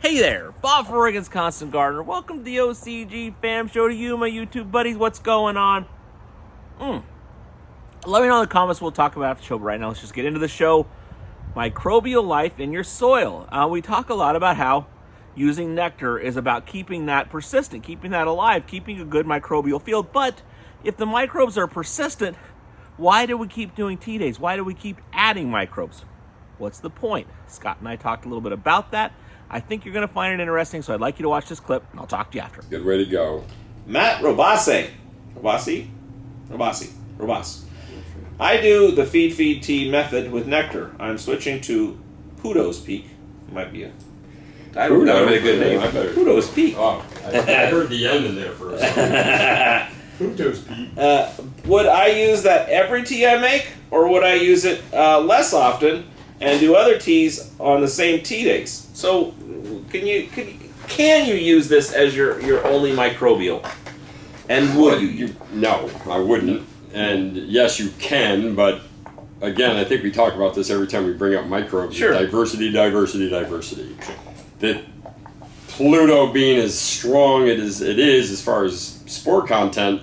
Hey there, Bob for Oregon's Constant Gardener. Welcome to the OCG Fam Show to you, my YouTube buddies. What's going on? Let me know in the comments. We'll talk about the show. But right now, let's just get into the show. Microbial life in your soil. We talk a lot about how using Nectar is about keeping that persistent, keeping that alive, keeping a good microbial field. But if the microbes are persistent, why do we keep doing tea days? Why do we keep adding microbes? What's the point? Scott and I talked a little bit about that. I think you're going to find it interesting, so I'd like you to watch this clip, and I'll talk to you after. Good way to go. Matt Robase. I do the feed tea method with Nectar. I'm switching to Pudo's Peak. It might be a title. That would be a good name. Pudo's Peak. Oh, I heard the end in there for a second. Pudo's Peak. Would I use that every tea I make, or would I use it less often and do other teas on the same tea days? So, can you use this as your only microbial? And would you? No, I wouldn't. And yes, you can, but again, I think we talk about this every time we bring up microbes. Sure. Diversity. That Pluto being as strong it is as far as spore content,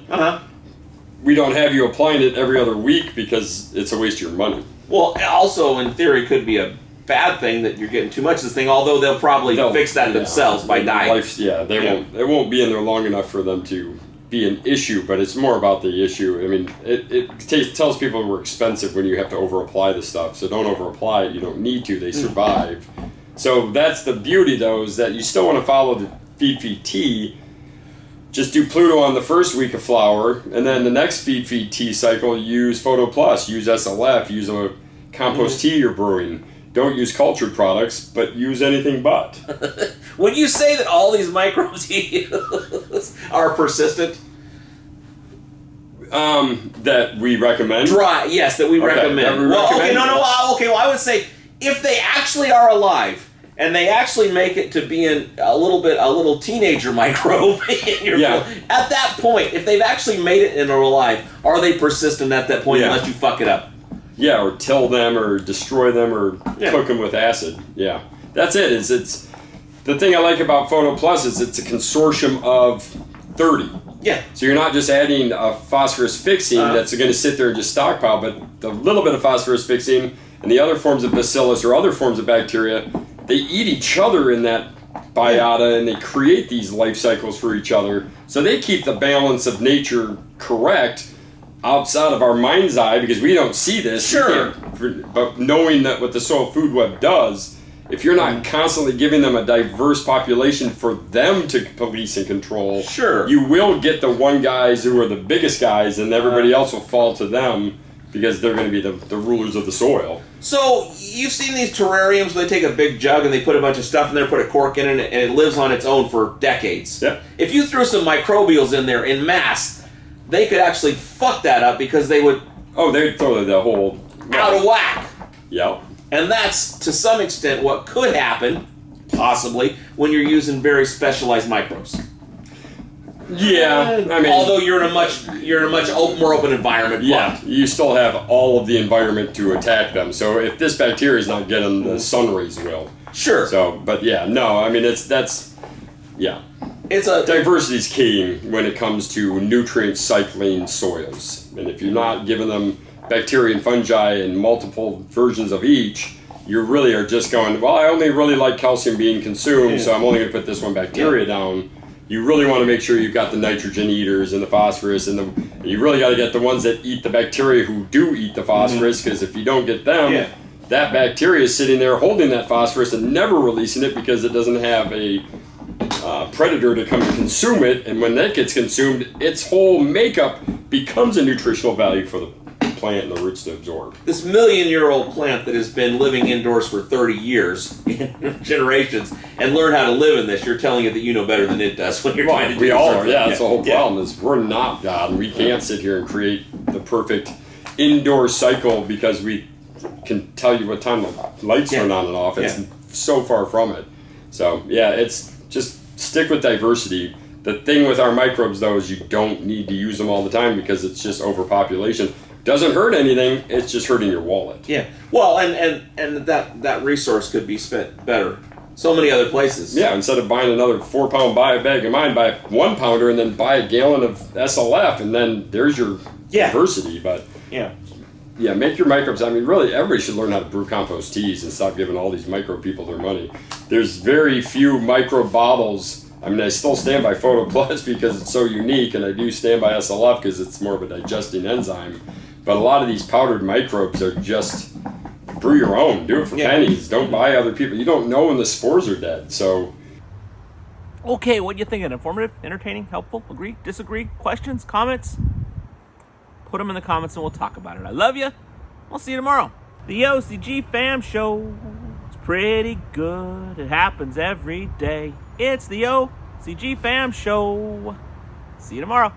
we don't have you applying it every other week because it's a waste of your money. Well, also, in theory, could be a bad thing that you're getting too much of this thing, although they'll probably fix that themselves by dying. It won't be in there long enough for them to be an issue, but it's more about the issue. I mean, it tells people we're expensive when you have to over-apply the stuff, so don't over-apply it. You don't need to. They survive. So that's the beauty, though, is that you still want to follow the feed tea. Just do Pluto on the first week of flower, and then the next feed tea cycle, use Photo Plus, use SLF, use a compost tea you're brewing. Don't use cultured products, but use anything but. Would you say that all these microbes you use are persistent? That we recommend? Yes, that we recommend. Well, I would say if they actually are alive, and they actually make it to being a little teenager microbe in your field. At that point, if they've actually made it and are alive, are they persistent at that point unless you fuck it up? Yeah, or till them, or destroy them, or cook them with acid. Yeah, that's it. It's the thing I like about Photo Plus is it's a consortium of 30. Yeah. So you're not just adding a phosphorus fixing that's going to sit there and just stockpile, but the little bit of phosphorus fixing and the other forms of bacillus or other forms of bacteria, they eat each other in that biota and they create these life cycles for each other. So they keep the balance of nature correct outside of our mind's eye because we don't see this. Sure. But knowing that what the Soil Food Web does, if you're not constantly giving them a diverse population for them to police and control, you will get the one guys who are the biggest guys and everybody else will fall to them because they're going to be the rulers of the soil. So you've seen these terrariums where they take a big jug and they put a bunch of stuff in there, put a cork in it, and it lives on its own for decades. Yeah. If you threw some microbials in there in mass, they could actually fuck that up because they would... Oh, they'd throw the whole... out of whack. Yep. And that's, to some extent, what could happen, possibly, when you're using very specialized microbes. Yeah, I mean, although you're in a much more open environment. Yeah, you still have all of the environment to attack them. So if this bacteria is not getting the sun rays, will. Sure. So, but yeah, no, I mean it's diversity's key when it comes to nutrient cycling soils. And if you're not giving them bacteria and fungi and multiple versions of each, you really are just going, well, I only really like calcium being consumed, so I'm only going to put this one bacteria down. You really want to make sure you've got the nitrogen eaters and the phosphorus, and you really got to get the ones that eat the bacteria who do eat the phosphorus, because if you don't get them, that bacteria is sitting there holding that phosphorus and never releasing it because it doesn't have a predator to come and consume it, and when that gets consumed, its whole makeup becomes a nutritional value for the plant and the roots to absorb. This million-year-old plant that has been living indoors for 30 years, generations, and learned how to live in this, you're telling it that you know better than it does when you're trying to do we all something. are, that's the whole problem, is we're not God, and we can't sit here and create the perfect indoor cycle because we can tell you what time the lights turn on and off. It's so far from it. So, it's just stick with diversity. The thing with our microbes, though, is you don't need to use them all the time because it's just overpopulation. Doesn't hurt anything, it's just hurting your wallet. Yeah. Well, and that resource could be spent better so many other places. Yeah, instead of buying another 4-pound bag of mine, buy a 1-pounder and then buy a gallon of SLF, and then there's your diversity. But yeah, make your microbes. I mean, really, everybody should learn how to brew compost teas and stop giving all these micro people their money. There's very few micro bottles. I mean, I still stand by Photo Plus because it's so unique, and I do stand by SLF because it's more of a digesting enzyme. But a lot of these powdered microbes are just brew your own. Do it for pennies. Don't buy other people. You don't know when the spores are dead. So, okay, what do you think? Informative, entertaining, helpful? Agree, disagree? Questions, comments? Put them in the comments and we'll talk about it. I love you. We'll see you tomorrow. The OCG Fam Show. It's pretty good. It happens every day. It's the OCG Fam Show. See you tomorrow.